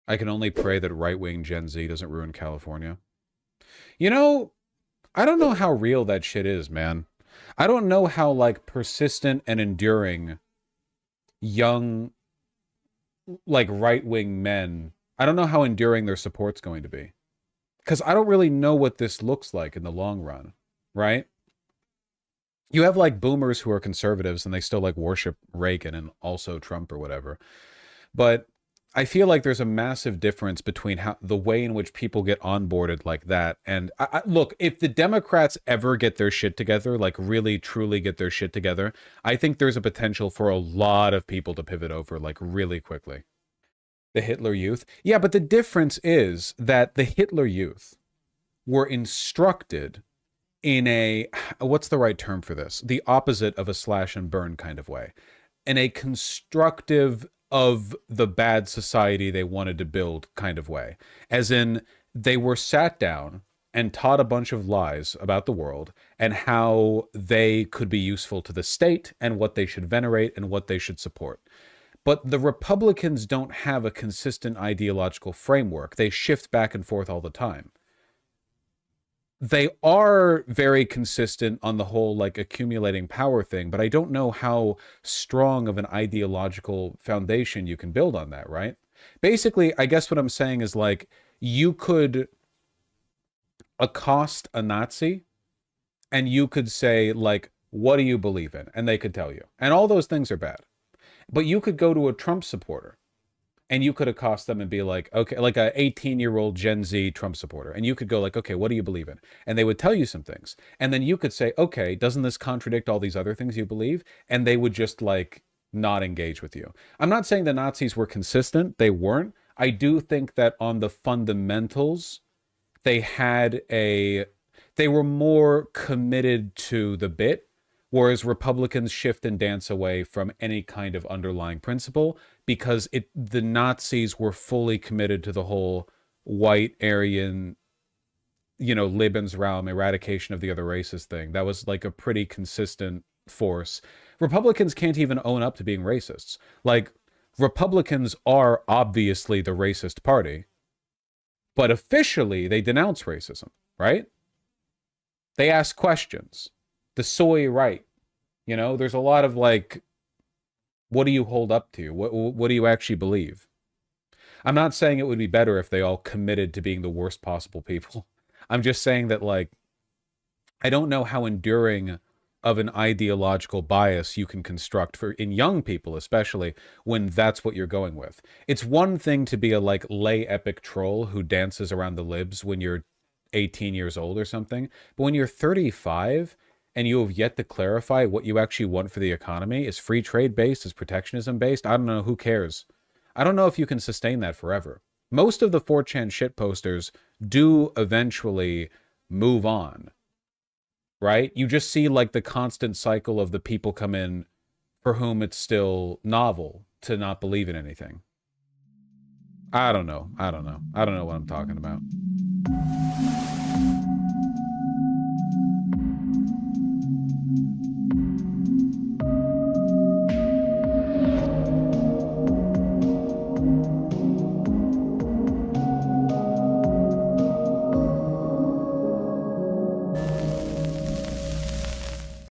I can only pray that right-wing Gen Z doesn't ruin California. You know, I don't know how real that shit is, man. I don't know how, like, persistent and enduring young, like, right-wing men, I don't know how enduring their support's going to be. Because I don't really know what this looks like in the long run, right? You have, like, boomers who are conservatives and they still, like, worship Reagan and also Trump or whatever. But I feel like there's a massive difference between how the way in which people get onboarded like that. And look, if the Democrats ever get their shit together, like really truly get their shit together, I think there's a potential for a lot of people to pivot over like really quickly. The Hitler Youth. Yeah, but the difference is that the Hitler Youth were instructed in a, what's the right term for this? The opposite of a slash and burn kind of way. In a constructive of the bad society they wanted to build kind of way. As in, they were sat down and taught a bunch of lies about the world and how they could be useful to the state and what they should venerate and what they should support. But the Republicans don't have a consistent ideological framework. They shift back and forth all the time. They are very consistent on the whole like accumulating power thing, but I don't know how strong of an ideological foundation you can build on that, right? Basically, I guess what I'm saying is like you could accost a Nazi and you could say like, what do you believe in? And they could tell you. And all those things are bad. But you could go to a Trump supporter and you could accost them and be like, okay, like a 18-year-old Gen Z Trump supporter. And you could go like, okay, what do you believe in? And they would tell you some things. And then you could say, okay, doesn't this contradict all these other things you believe? And they would just like not engage with you. I'm not saying the Nazis were consistent. They weren't. I do think that on the fundamentals, they were more committed to the bit, whereas Republicans shift and dance away from any kind of underlying principle because the Nazis were fully committed to the whole white Aryan, Lebensraum, eradication of the other races thing. That was like a pretty consistent force. Republicans can't even own up to being racists. Like, Republicans are obviously the racist party, but officially they denounce racism, right? They ask questions. The soy right. There's a lot of like, what do you hold up to? What do you actually believe? I'm not saying it would be better if they all committed to being the worst possible people. I'm just saying that like, I don't know how enduring of an ideological bias you can construct in young people, especially when that's what you're going with. It's one thing to be a like lay epic troll who dances around the libs when you're 18 years old or something. But when you're 35 and you have yet to clarify what you actually want for the economy, is free trade based, is protectionism based? I don't know. Who cares? I don't know if you can sustain that forever. Most of the 4chan shit posters do eventually move on, right? You just see like the constant cycle of the people come in for whom it's still novel to not believe in anything. I don't know. I don't know what I'm talking about.